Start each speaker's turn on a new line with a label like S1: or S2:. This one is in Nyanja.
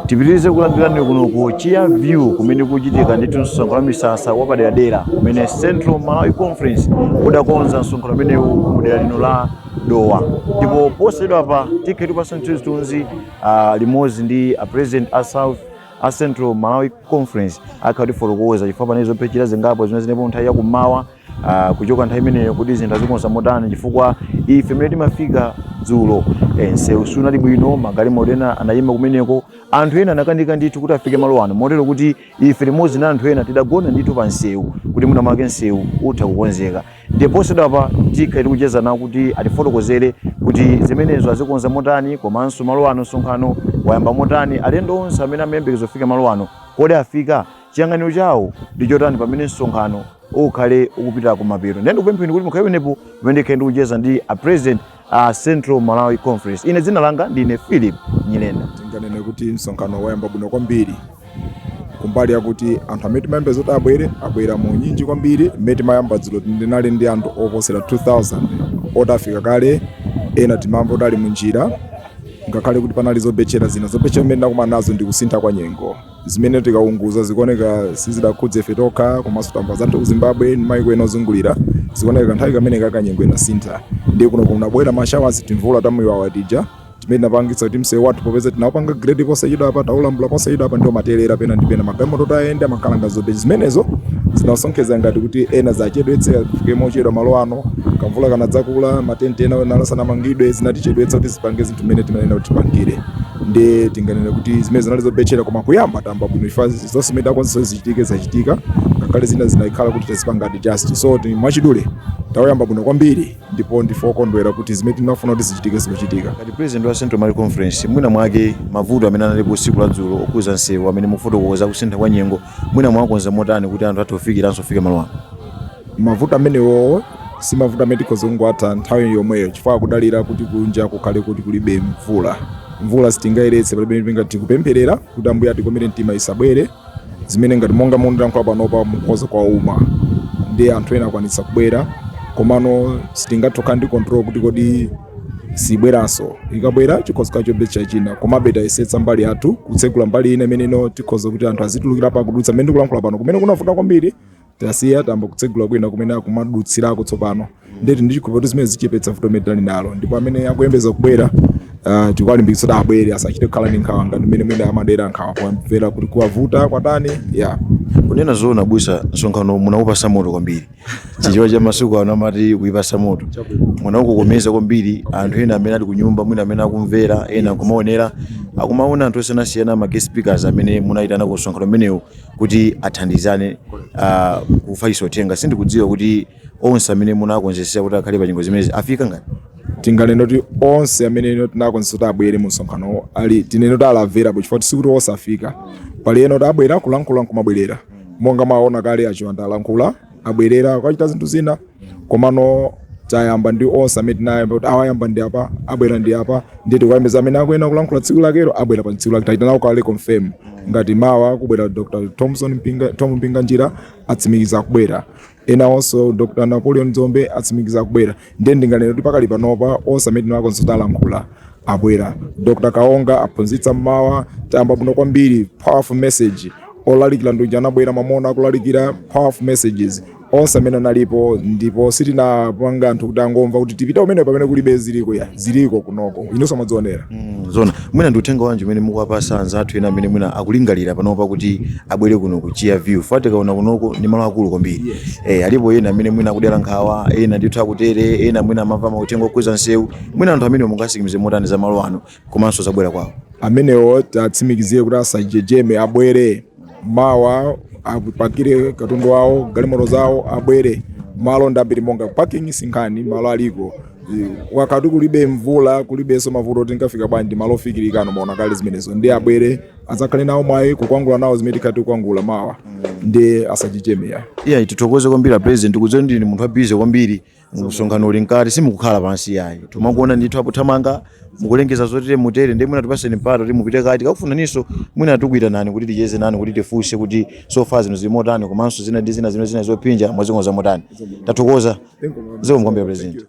S1: Tipitirize kulandirani kuno ku Chiaview kumene kuchitika ndithu msonkhano wa misasa wapaderadera kumene Central Malawi Conference udakonza msonkhano umenewu mudera lino la Dowa. Ndipo posachedwa pa tikhe tipasa mtunzi limodzi ndi President a Central Malawi Conference akhati fotokoza chifukwa panezo pechira zingapo zimene zinepo nthawi yakummawa kuchoka nthawi imeneyo kuti zinthu zikonza motani chifukwa ife mmene timafika dzulo nsewu sunali bwino, magalimoto ena anayima kumeneko, anthu ena anakandika ndithu kuti afike malo ano motero kuti ife limodzi na anthu ena tidagona ndithu pa nsewu kuti mwina mwake nsewu utha kukonzeka. Ndipo posachedwa pa tikha tikucheza nawo kuti atifotokozere kuti zimenezo azikonza motani komanso malo ano msonkhano wayamba motani, alendo onse amene amayembekezo kufika malo ano kodi afika, chiyang'aniro chawo ndi chotani pamene msonkhano ukhale ukupita kumapeto. Ndende kupempheni kuti mukhale penepo pamene ndikhe ndikucheza ndi President Central Malawi Conference. Ine dzina langa ndine Philip Nyilenda.
S2: Tinganene kuti msonkhano wayamba bwino kwambiri kumbali yakuti anthu amene timayembekezo kuti abwera mu nyinji kwambiri. Mmene timayamba dzulo ndinali ndi anthu oposera 2000 otafika kale, ena timamva kuti ali munjira, ngakhale kuti panali zobechera zina zobechera mmene ndakumana nazo ndi kusintha kwa nyengo zimene tikaunguza zikuoneka sizidakhudze ife tokha komanso tamva za ku Zimbabwe ndi mayiko ena ozungulira zikuoneka nthawi kamene kakanyengo inasintha. Ndiye kuno kunabwera mashawazi timvula tamuyiwawa tija timene napangitsa kuti msewu wathu popeza tinapanga grade posachedwa apa, taulambula posachedwa apa, ndio materera pena ndi pena magalimoto tayenda makalanga zobechi zimenezo zinasonkheza ngati kuti ena zachedwetse kufike mochedwa malo ano, kamvula kana dzakula matenti ena nalasana mangidwe zinatichedwetsa kuti zipange zinthu mmene timanena kuti tipangire. Ndiye tinganene kuti zimene zinali zobechera koma kuyamba tamba bwino ifa zonse zimene akonso zichitike zachitika, ngakhale zina zinakhala kuti tazipanga adjust. So mwachidule tawayamba bwino kwambiri ndipo ndifo kondwera kuti zimene tinafuna kuti zichitike zichitika.
S1: Kati President wa Central Malawi Conference mwina mwake mavuto amene analipo tsiku la dzulo okuza nsewu amene mufotokoza kusintha kwa nyengo mwina mwakonza motani kuti anthu athu ofikiranso fika malo ano?
S2: Mavuto amenewo si mavuto amene tikhoza kungwatha nthawi yomweyo chifukwa kudalira kuti kunja kukhale kuti kulibe mvula sitingayiretse palibe ngati kupempherera kuti Ambuye atikomere mtima isabwere zimene ngati monga mundankhula panopa mukhoza kwa uma ndi anthu ena akwanitsa kubwera komano sitingatokha ndi control kuti kodi sibweranso ikabwera chikhoza kachobecha china komabe tayesetsa mbali yathu kutsekula mbali ina imeneno tikhoza kuti anthu azitulukira pa kudutsa mmene ndikulankhula pano kumene kunavuta kwambiri tasiya tamba kutsegula kwina kumene akumadutsirako tsopano ndeti ndichikhulupirira zimene zichepetsa vuto mmene tali nalo. Ndipo amene akuyembeza kubwera tikalimbikitsa kuti abwere asachite kukhala ndi nkhawa ngati mmene mwina amadera nkhawa kumvera kuti kuwavuta kwatani ya
S1: kunena zoona busa msonkhano munaupasa moto kwambiri chichiwa cha masiku ano amati kuipasa moto munaukokomeza kwambiri anthu ena amene ali kunyumba mwina amene akumvera ena kumaonera akumaona anthu osiyanasiyana ma guest speakers amene munayitana ku msonkhano umenewu kuti athandizane kufalitsa uthenga. Sindikudziwa kuti onse amene munakonzesera kuti akhale pa nyengo zimenezi afika ngati
S2: tinganena kuti onse amene tinakonzesa kuti abwere mu msonkhano ali tinene kuti alavera chifukwa sikuti onse afika pali ena kuti abwera kulankhula nkumabwerera monga maona kale achiwanda alankhula abwerera akachita zinthu zina komano tayamba ndi onse amene tinayamba kuti awayamba ndi apa abwera ndi apa ndiye tikuyembeza amene akuyena kulankhula tsiku lakero abwera pa tsiku lake tayitanawo kale confirm ngati mawa kubwera Dr. Tom Mpinga njira atsimikiza kubwera ena also Dr. Napoleon Zombe atsimikiza kubwera. Ndiye ndinganena kuti pakali panopa onse amene tinakonzesa alankhula abwera. Dr. Kaonga aphunzitsa mmawa tayamba bwino kwambiri powerful message olalikira nduja anabwera mamona akulalikira powerful messages onse amene analipo ndipo sitinapanga anthu kuti angomva kuti tipita umene pamene kulibe ziliko kunoko inonso madzionera.
S1: Zona mwina ndi uthenga wanji umene mukuwapasa anzathu ena amene mwina akulingalira panopa kuti abwere kuno ku Chiaview fate kaona kunoko ndi malo akulu kwambiri. Alipo ena amene mwina akudera nkhawa ena ndithu akutere ena mwina amava mauthenga okuza nsewu mwina anthu amene mungasikimize motani za malo ano komanso zabwera kwawo
S2: amenewo tatsimikizie kuti asajejeme abwere mawa apakire katundu wawo galimoto zawo abwere malo ndambiri monga parking sinkhani malo aliko wakati kulibe mvula kulibenso mavuto tingafika bwanji malo ofikirikano maona kale zimenezo ndi abwere adzakhale nawo mwayi kukwangula nawo zimene tikhati kukwangula mawa ndi asachichemeya.
S1: Iya tithokoze kwambiri president kudzera ndini munthu abize kwambiri msonkhano uli nkati simukukhala pansi yayi tumakuona ndithu apo thamanga mukulengeza zotere mutere ndi mwina tupaseni mpata kuti mupite kati kakufunaninso mwina tukuita nani kuti ticheze nani kuti tifunse kuti sofa zino zili motani komanso zina ndi zina zimene zopinja mwazingo za motani. Tathokoza zikomo kwambiri president.